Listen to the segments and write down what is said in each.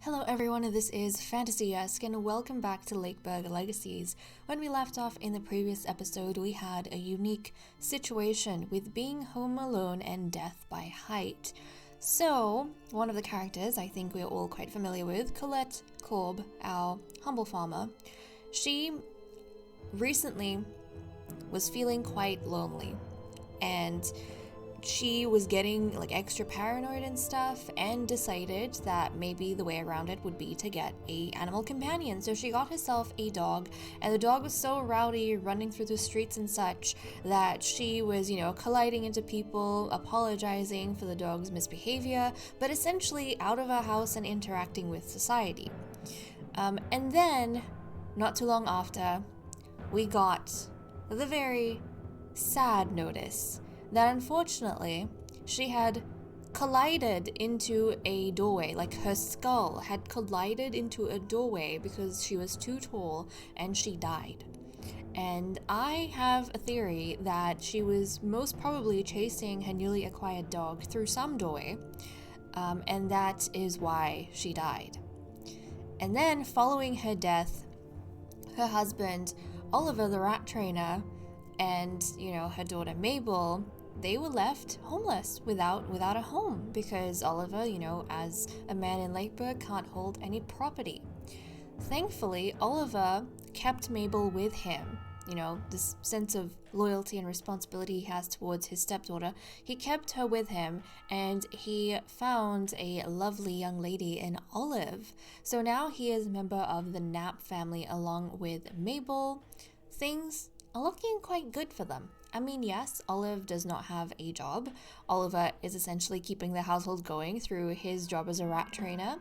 Hello everyone, this is Fantasy-esque and welcome back to Lakeburg Legacies. When we left off in the previous episode, we had a unique situation with being home alone and death by height. So, one of the characters I think we're all quite familiar with, Colette Corb, our humble farmer, she recently was feeling quite lonely and she was getting extra paranoid and stuff and decided that maybe the way around it would be to get a animal companion. So she got herself a dog, and the dog was so rowdy, running through the streets and such, that she was, colliding into people, apologizing for the dog's misbehavior, but essentially out of her house and interacting with society. And then, not too long after, we got the very sad notice that unfortunately she had collided into a doorway, like her skull had collided into a doorway because she was too tall and she died. And I have a theory that she was most probably chasing her newly acquired dog through some doorway, and that is why she died. And then following her death, her husband, Oliver the rat trainer, and, her daughter Mabel, they were left homeless without a home because Oliver, as a man in Lakeburg, can't hold any property. Thankfully, Oliver kept Mabel with him. This sense of loyalty and responsibility he has towards his stepdaughter. He kept her with him and he found a lovely young lady in Olive. So now he is a member of the Knapp family along with Mabel. Things are looking quite good for them. I mean, yes, Olive does not have a job. Oliver is essentially keeping the household going through his job as a rat trainer.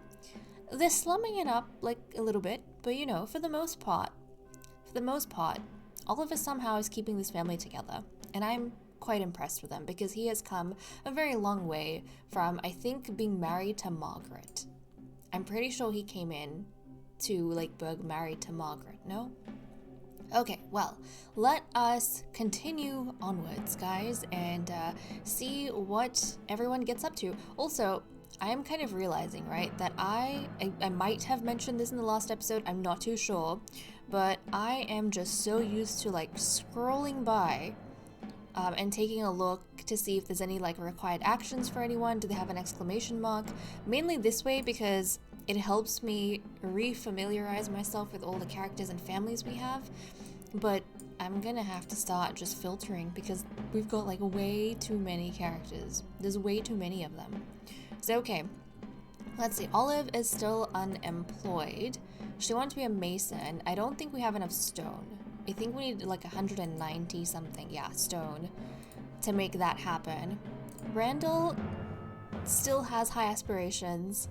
They're slumming it up a little bit, but for the most part, Oliver somehow is keeping this family together. And I'm quite impressed with him because he has come a very long way from, I think, being married to Margaret. I'm pretty sure he came in to Lakeburg married to Margaret, no? Okay, well, let us continue onwards, guys, and see what everyone gets up to. Also, I am kind of realizing, right, that I might have mentioned this in the last episode, I'm not too sure, but I am just so used to, scrolling by and taking a look to see if there's any, required actions for anyone. Do they have an exclamation mark? Mainly this way because it helps me re-familiarize myself with all the characters and families we have, but I'm gonna have to start just filtering because we've got way too many characters. There's way too many of them. So okay, let's see. Olive is still unemployed. She wants to be a mason. I don't think we have enough stone. I think we need 190 something, stone, to make that happen. Randall still has high aspirations.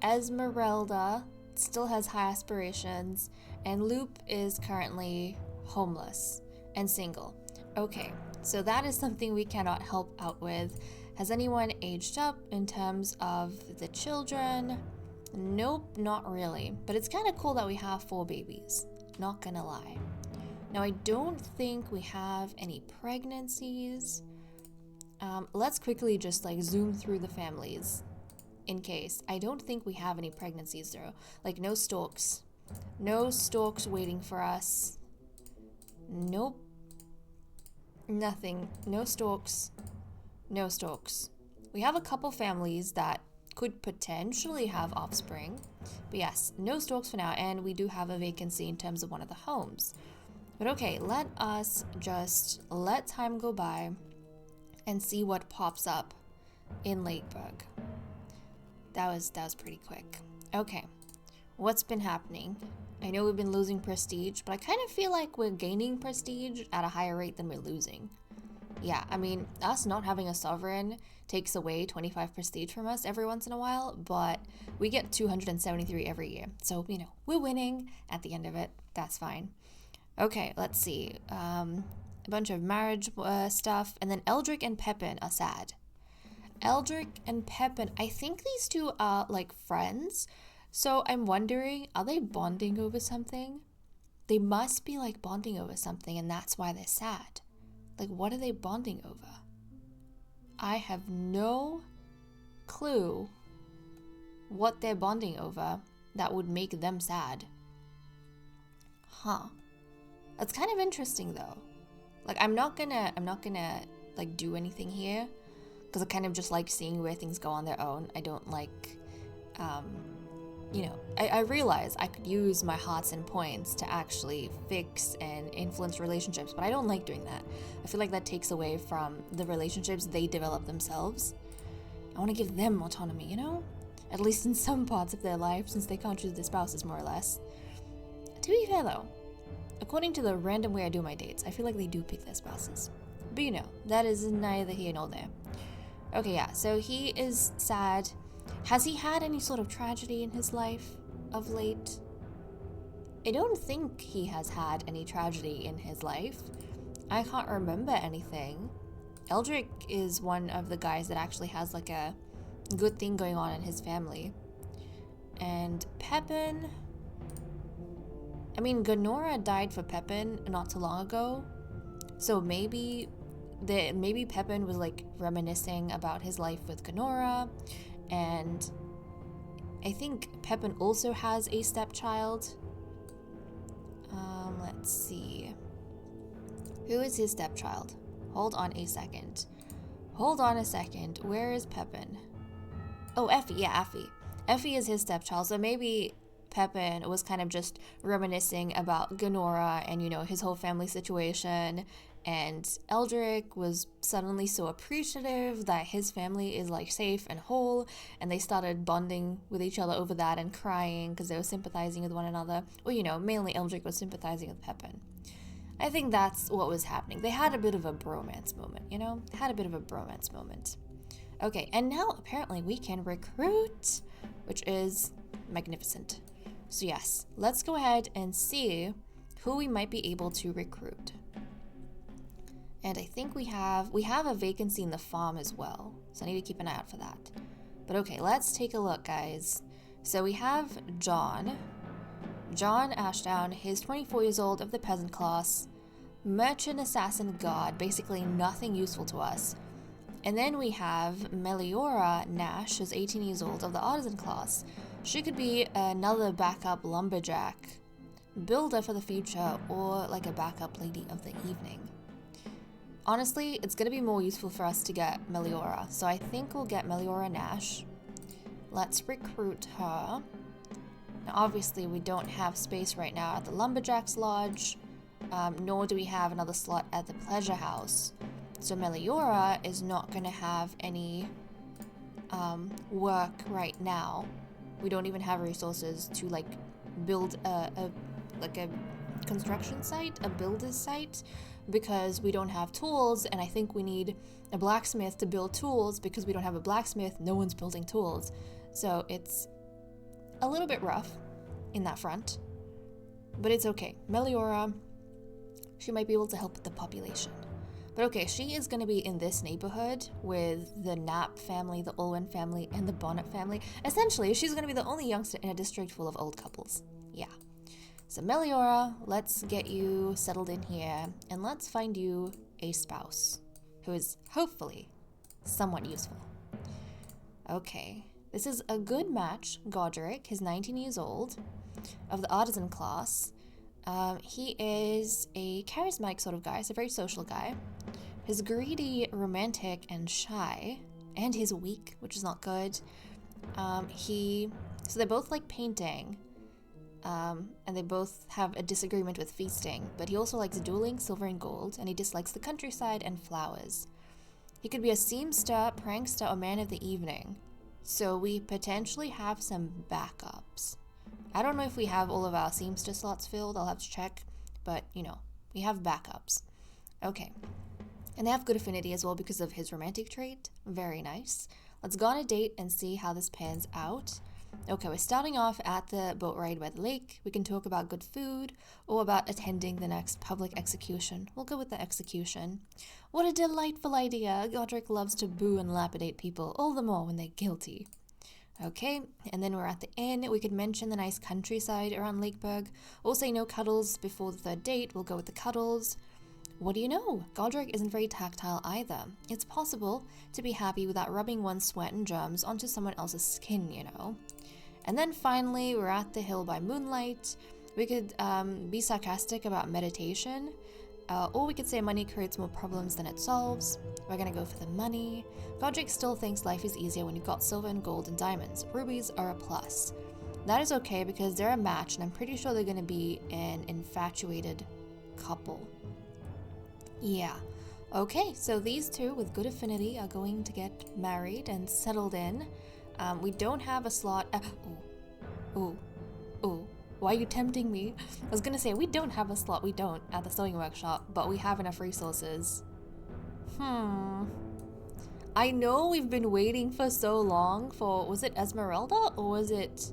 Esmeralda still has high aspirations, and Loop is currently homeless and single. Okay, so that is something we cannot help out with. Has anyone aged up in terms of the children? Nope, not really. But it's kind of cool that we have 4 babies, not gonna lie. Now, I don't think we have any pregnancies. Let's quickly just zoom through the families in case. I don't think we have any pregnancies though. No storks. No storks waiting for us. Nope. Nothing. No storks. No storks. We have a couple families that could potentially have offspring. But yes, no storks for now, and we do have a vacancy in terms of one of the homes. But okay, let us just let time go by and see what pops up in Lakeburg. That was pretty quick. Okay, what's been happening? I know we've been losing prestige, but I kind of feel like we're gaining prestige at a higher rate than we're losing. Yeah, I mean, us not having a sovereign takes away 25 prestige from us every once in a while, but we get 273 every year. So, we're winning at the end of it. That's fine. Okay, let's see. A bunch of marriage stuff, and then Eldrick and Pepin are sad. Eldrick and Pepin, I think these two are friends, so I'm wondering, are they bonding over something? They must be bonding over something, and that's why they're sad. What are they bonding over? I have no clue what they're bonding over that would make them sad. Huh. That's kind of interesting though. Like, I'm not gonna like do anything here, because I kind of just like seeing where things go on their own. I don't like, I realize I could use my hearts and points to actually fix and influence relationships, but I don't like doing that. I feel like that takes away from the relationships they develop themselves. I want to give them autonomy, you know? At least in some parts of their life, since they can't choose their spouses, more or less. To be fair though, according to the random way I do my dates, I feel like they do pick their spouses. But you know, that is neither here nor there. Okay, yeah, so he is sad. Has he had any sort of tragedy in his life of late? I don't think he has had any tragedy in his life. I can't remember anything. Eldrick is one of the guys that actually has like a good thing going on in his family. And Pepin... I mean, Gonora died for Pepin not too long ago. So maybe Pepin was like reminiscing about his life with Gonora. And I think Pepin also has a stepchild. Let's see. Who is his stepchild? Hold on a second. Where is Pepin? Oh, Effie. Yeah, Effie. Effie is his stepchild. So maybe Pepin was kind of just reminiscing about Gonora and, you know, his whole family situation. And Eldrick was suddenly so appreciative that his family is like safe and whole, and they started bonding with each other over that and crying because they were sympathizing with one another. Well, you know, mainly Eldrick was sympathizing with Pepin. I think that's what was happening. They had a bit of a bromance moment, you know? Okay, and now apparently we can recruit, which is magnificent. So yes, let's go ahead and see who we might be able to recruit. And I think we have a vacancy in the farm as well, so I need to keep an eye out for that. But okay, let's take a look, guys. So we have John Ashdown. He's 24 years old, of the peasant class. Merchant, assassin, god, basically nothing useful to us. And then we have Meliora Nash, who's 18 years old, of the artisan class. She could be another backup lumberjack, builder for the future, or like a backup lady of the evening. Honestly, it's going to be more useful for us to get Meliora, so I think we'll get Meliora Nash. Let's recruit her. Now, obviously, we don't have space right now at the Lumberjack's Lodge, nor do we have another slot at the Pleasure House. So Meliora is not going to have any work right now. We don't even have resources to like build a construction site, a builder's site, because we don't have tools, and I think we need a blacksmith to build tools. Because we don't have a blacksmith, no one's building tools. So it's a little bit rough in that front, but it's okay. Meliora, she might be able to help with the population. But okay, she is going to be in this neighborhood with the Knapp family, the Ulwin family, and the Bonnet family. Essentially, she's going to be the only youngster in a district full of old couples. Yeah. So Meliora, let's get you settled in here, and let's find you a spouse who is hopefully somewhat useful. Okay, this is a good match. Godric, he's 19 years old, of the artisan class. He is a charismatic sort of guy, so a very social guy. He's greedy, romantic, and shy, and he's weak, which is not good. So they both like painting. And they both have a disagreement with feasting, but he also likes dueling, silver and gold, and he dislikes the countryside and flowers. He could be a seamster, prankster, or man of the evening, so we potentially have some backups. I don't know if we have all of our seamster slots filled, I'll have to check, but you know, we have backups. Okay, and they have good affinity as well because of his romantic trait. Very nice. Let's go on a date and see how this pans out. Okay, we're starting off at the boat ride by the lake. We can talk about good food or about attending the next public execution. We'll go with the execution. What a delightful idea. Godric loves to boo and lapidate people, all the more when they're guilty. Okay, and then we're at the inn. We could mention the nice countryside around Lakeburg. Or say no cuddles before the third date. We'll go with the cuddles. What do you know? Godric isn't very tactile either. It's possible to be happy without rubbing one's sweat and germs onto someone else's skin, you know. And then finally, we're at the hill by moonlight. We could be sarcastic about meditation, or we could say money creates more problems than it solves. We're gonna go for the money. Godric still thinks life is easier when you've got silver and gold and diamonds. Rubies are a plus. That is okay because they're a match, and I'm pretty sure they're gonna be an infatuated couple. Yeah. Okay, so these two with good affinity are going to get married and settled in. We don't have a slot. Oh. Why are you tempting me? I was gonna say, we don't have a slot, we don't, at the sewing workshop, but we have enough resources. I know we've been waiting for so long for, was it Esmeralda or was it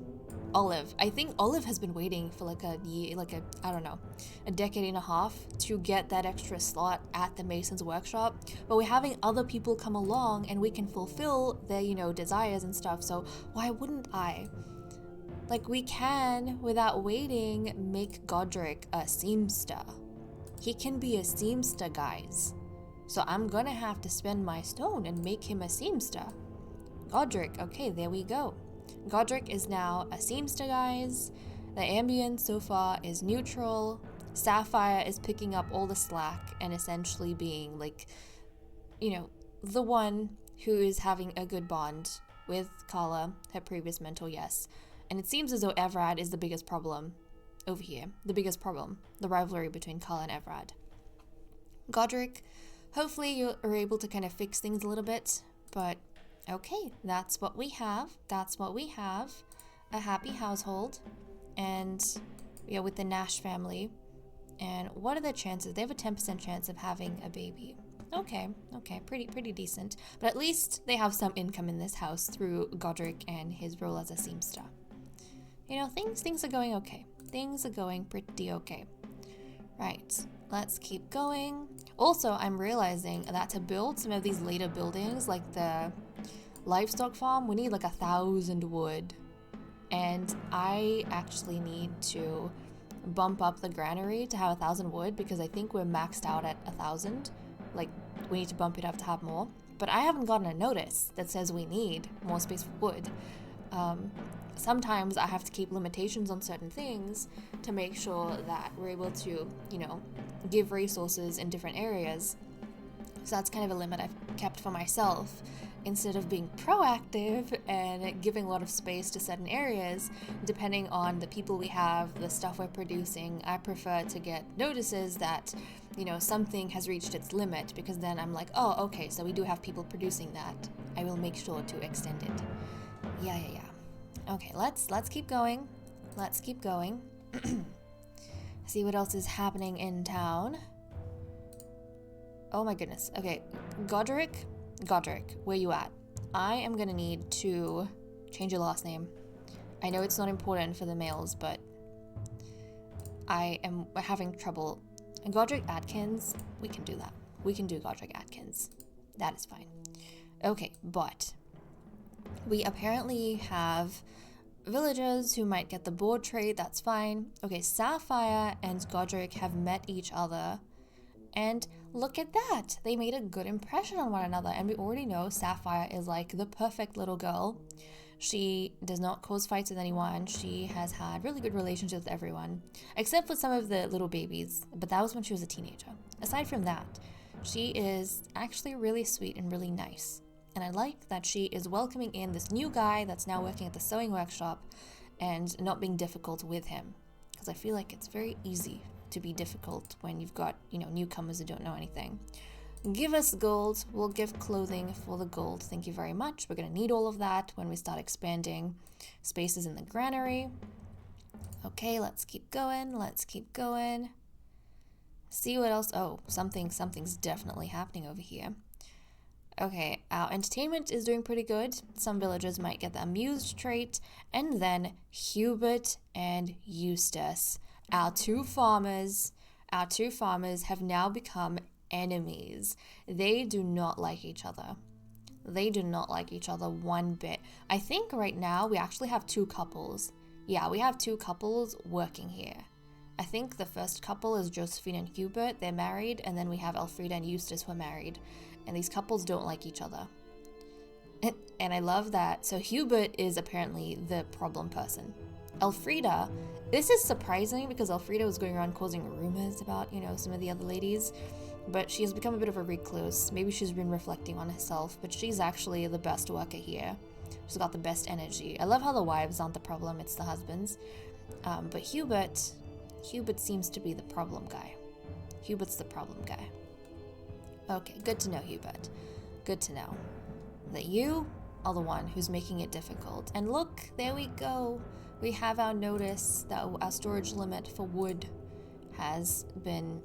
Olive? I think Olive has been waiting for like a year, I don't know, a decade and a half to get that extra slot at the Mason's workshop, but we're having other people come along and we can fulfill their, desires and stuff, so why wouldn't I? Like, we can, without waiting, make Godric a Seamster. He can be a Seamster, guys. So I'm gonna have to spend my stone and make him a Seamster. Godric, okay, there we go. Godric is now a Seamster, guys. The ambience so far is neutral. Sapphire is picking up all the slack and essentially being, like, the one who is having a good bond with Carla, her previous mentor, yes. And it seems as though Everard is the biggest problem over here. The biggest problem. The rivalry between Carla and Everard. Godric, hopefully you are able to kind of fix things a little bit. But, okay, that's what we have. That's what we have. A happy household. And, with the Nash family. And what are the chances? They have a 10% chance of having a baby. Okay, pretty decent. But at least they have some income in this house through Godric and his role as a Seamster. Things are going okay. Things are going pretty okay. Right, let's keep going. Also, I'm realizing that to build some of these later buildings, like the livestock farm, we need like 1,000 wood. And I actually need to bump up the granary to have 1,000 wood because I think we're maxed out at 1,000. Like, we need to bump it up to have more. But I haven't gotten a notice that says we need more space for wood. Sometimes I have to keep limitations on certain things to make sure that we're able to, give resources in different areas. So that's kind of a limit I've kept for myself. Instead of being proactive and giving a lot of space to certain areas, depending on the people we have, the stuff we're producing, I prefer to get notices that, something has reached its limit, because then I'm like, oh, okay, so we do have people producing that. I will make sure to extend it. Yeah. Okay, let's keep going. Let's keep going. See what else is happening in town. Oh my goodness. Okay, Godric, where you at? I am gonna need to change your last name. I know it's not important for the males, but I am having trouble. Godric Atkins, we can do that. We can do Godric Atkins. That is fine. Okay, but we apparently have villagers who might get the board trade, that's fine. Okay, Sapphire and Godric have met each other, and look at that! They made a good impression on one another, and we already know Sapphire is like the perfect little girl. She does not cause fights with anyone. She has had really good relationships with everyone, except for some of the little babies, but that was when she was a teenager. Aside from that, she is actually really sweet and really nice. And I like that she is welcoming in this new guy that's now working at the sewing workshop and not being difficult with him. Because I feel like it's very easy to be difficult when you've got, newcomers who don't know anything. Give us gold. We'll give clothing for the gold. Thank you very much. We're going to need all of that when we start expanding spaces in the granary. Okay, let's keep going. See what else. Oh, something's definitely happening over here. Okay, our entertainment is doing pretty good. Some villagers might get the amused trait. And then Hubert and Eustace, our two farmers have now become enemies. They do not like each other. They do not like each other one bit. I think right now we actually have two couples. Yeah, we have two couples working here. I think the first couple is Josephine and Hubert. They're married. And then we have Elfrida and Eustace who are married. And these couples don't like each other. And I love that. So Hubert is apparently the problem person. Elfrida, this is surprising because Elfrida was going around causing rumors about, some of the other ladies. But she has become a bit of a recluse. Maybe she's been reflecting on herself, but she's actually the best worker here. She's got the best energy. I love how the wives aren't the problem, it's the husbands. But Hubert seems to be the problem guy. Hubert's the problem guy. Okay, good to know, Hubert. Good to know that you are the one who's making it difficult. And look, there we go. We have our notice that our storage limit for wood has been,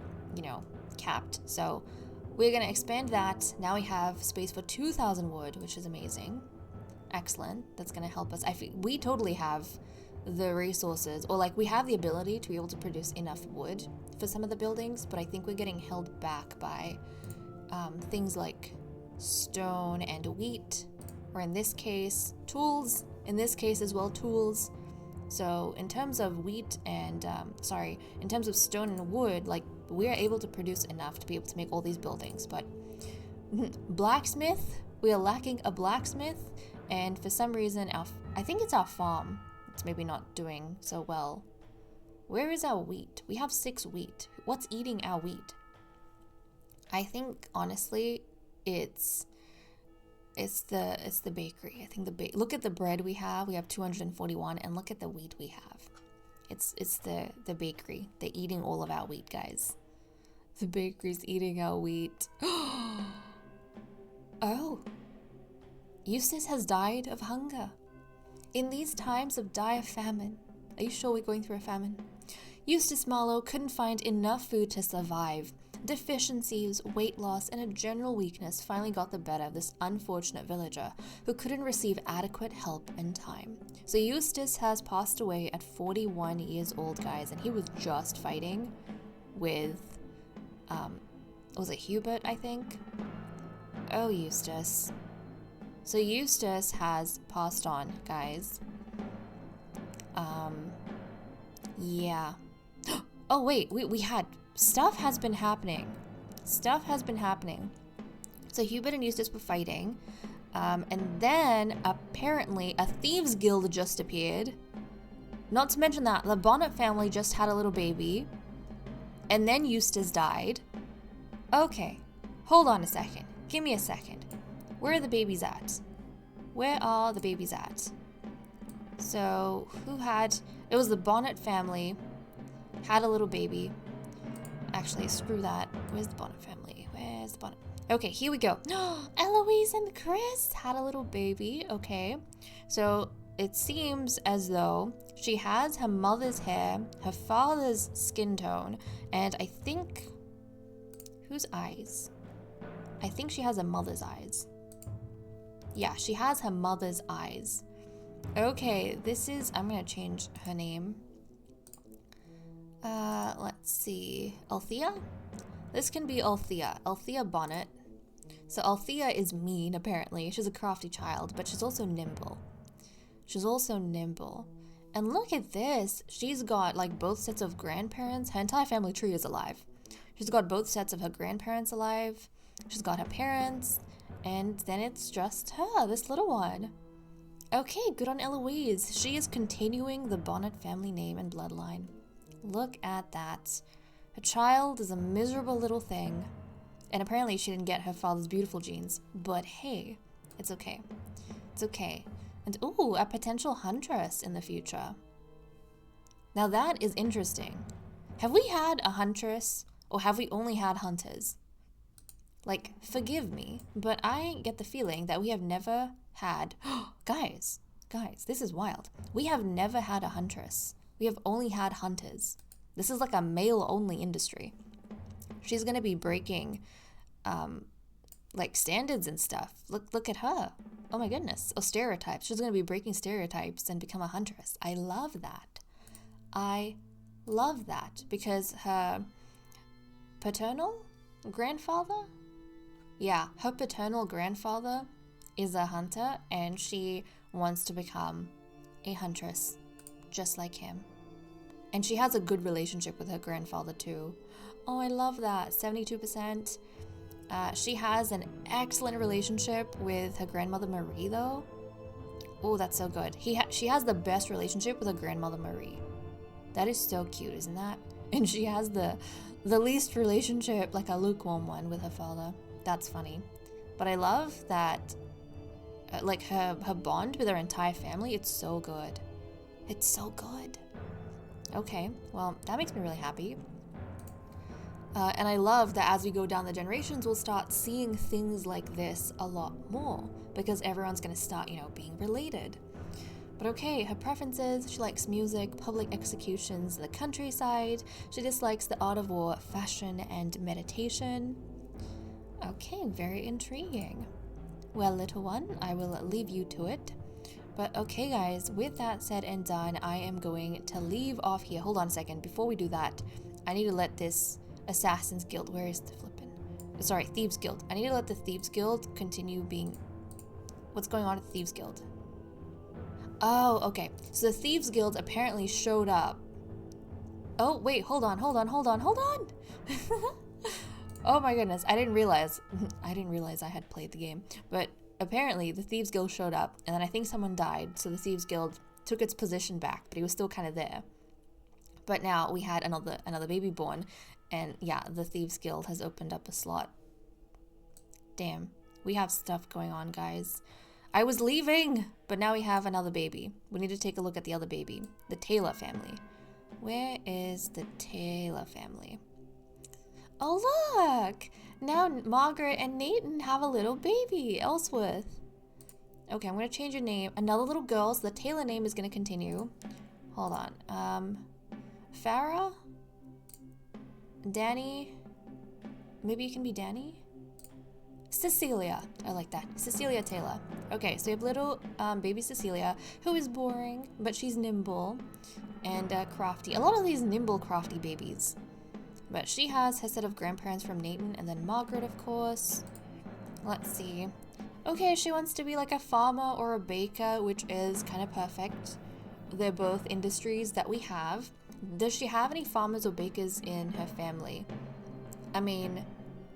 capped. So we're going to expand that. Now we have space for 2,000 wood, which is amazing. Excellent. That's going to help us. We totally have the resources, or we have the ability to be able to produce enough wood for some of the buildings, but I think we're getting held back by things like stone and wheat, or in this case, tools. In this case as well, tools. So in terms of wheat and, in terms of stone and wood, we are able to produce enough to be able to make all these buildings. But blacksmith, we are lacking a blacksmith, and for some reason, I think it's our farm. It's maybe not doing so well. Where is our wheat? We have 6 wheat. What's eating our wheat? I think, honestly, it's the bakery. I think look at the bread we have. We have 241, and look at the wheat we have. It's the bakery. They're eating all of our wheat, guys. The bakery's eating our wheat. Oh. Eustace has died of hunger. In these times of dire famine. Are you sure we're going through a famine? Eustace Marlowe couldn't find enough food to survive. Deficiencies, weight loss, and a general weakness finally got the better of this unfortunate villager who couldn't receive adequate help in time. So Eustace has passed away at 41 years old, guys, and he was just fighting with, was it Hubert, I think? Oh, Eustace. So Eustace has passed on, guys. Yeah. Oh, wait, we had... Stuff has been happening. So Hubert and Eustace were fighting. And then, apparently, a thieves' guild just appeared. Not to mention that, the Bonnet family just had a little baby. And then Eustace died. Okay, hold on a second. Give me a second. Where are the babies at? So, it was the Bonnet family, had a little baby. Actually, screw that. Where's the Bonnet family? Okay, here we go. Eloise and Chris had a little baby. Okay, so it seems as though she has her mother's hair, her father's skin tone, and I think... Whose eyes? I think she has her mother's eyes. Yeah, she has her mother's eyes. Okay, I'm gonna change her name. Let's see. Althea? This can be Althea. Althea Bonnet. So Althea is mean, apparently. She's a crafty child, but she's also nimble. And look at this. She's got, both sets of grandparents. Her entire family tree is alive. She's got both sets of her grandparents alive. She's got her parents. And then it's just her, this little one. Okay, good on Eloise. She is continuing the Bonnet family name and bloodline. Look at that. A child is a miserable little thing. And apparently she didn't get her father's beautiful genes. But hey, it's okay. And ooh, a potential huntress in the future. Now that is interesting. Have we had a huntress, or have we only had hunters? Forgive me, but I get the feeling that we have never had... Guys, this is wild. We have never had a huntress. We have only had hunters. This is a male-only industry. She's gonna be breaking, standards and stuff. Look at her. Oh my goodness. Oh, stereotypes. She's gonna be breaking stereotypes and become a huntress. I love that. Because her paternal grandfather? Yeah, her paternal grandfather is a hunter, and she wants to become a huntress, just like him. And she has a good relationship with her grandfather too. Oh, I love that. 72%. She has an excellent relationship with her grandmother Marie, though. Oh, that's so good. She has the best relationship with her grandmother Marie. That is so cute, isn't that? And she has the least relationship, like a lukewarm one, with her father. That's funny. But I love that, like her bond with her entire family. It's so good. It's so good. Okay, well, that makes me really happy. And I love that as we go down the generations, we'll start seeing things like this a lot more because everyone's going to start, being related. But okay, her preferences: she likes music, public executions, the countryside. She dislikes the art of war, fashion, and meditation. Okay, very intriguing. Well, little one, I will leave you to it. But okay, guys, with that said and done, I am going to leave off here. Hold on a second. Before we do that, I need to let this Assassin's Guild, where is the Thieves Guild. I need to let the Thieves Guild continue being... What's going on at the Thieves Guild? Oh, okay. So the Thieves Guild apparently showed up. Oh, wait, hold on. Oh my goodness, I didn't realize I had played the game. But apparently the Thieves Guild showed up, and then I think someone died, so the Thieves Guild took its position back, but he was still kind of there. But now we had another baby born, and yeah, the Thieves Guild has opened up a slot. Damn, we have stuff going on, guys. I was leaving, but now we have another baby. We need to take a look at the other baby, the Taylor family. Where is the Taylor family? Oh, look! Now Margaret and Nathan have a little baby, Ellsworth. Okay, I'm going to change your name. Another little girl, so the Taylor name is going to continue. Hold on. Farah? Danny? Maybe you can be Danny? Cecilia. I like that. Cecilia Taylor. Okay, so we have little baby Cecilia, who is boring, but she's nimble and crafty. A lot of these nimble, crafty babies. But she has her set of grandparents from Nathan, and then Margaret, of course. Let's see. Okay, she wants to be like a farmer or a baker, which is kind of perfect. They're both industries that we have. Does she have any farmers or bakers in her family? I mean,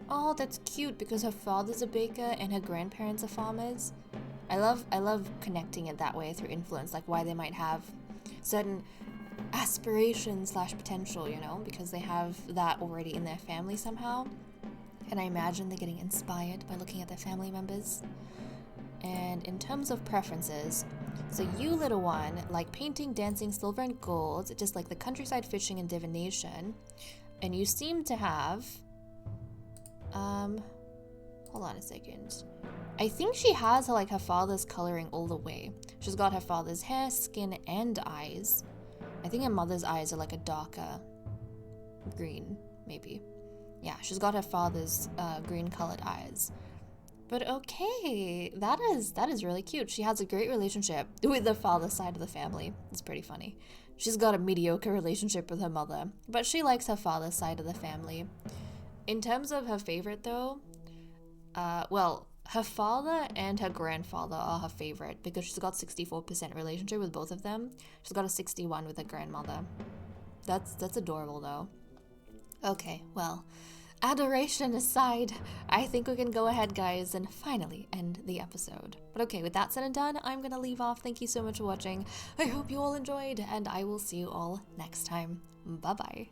oh, that's cute because her father's a baker and her grandparents are farmers. I love connecting it that way through influence, like why they might have certain aspiration / potential, because they have that already in their family somehow. And I imagine they're getting inspired by looking at their family members. And in terms of preferences, so you, little one, like painting, dancing, silver and gold, just like the countryside, fishing and divination. And you seem to have hold on a second. I think she has her father's coloring all the way. She's got her father's hair, skin and eyes. I think her mother's eyes are like a darker green, maybe. Yeah, she's got her father's green colored eyes. But okay, that is really cute. She has a great relationship with the father side of the family. It's pretty funny. She's got a mediocre relationship with her mother, but she likes her father's side of the family. In terms of her favorite though, well, her father and her grandfather are her favorite because she's got 64% relationship with both of them. She's got a 61 with her grandmother. That's adorable though. Okay, well, adoration aside, I think we can go ahead, guys, and finally end the episode. But okay, with that said and done, I'm gonna leave off. Thank you so much for watching. I hope you all enjoyed, and I will see you all next time. Bye-bye.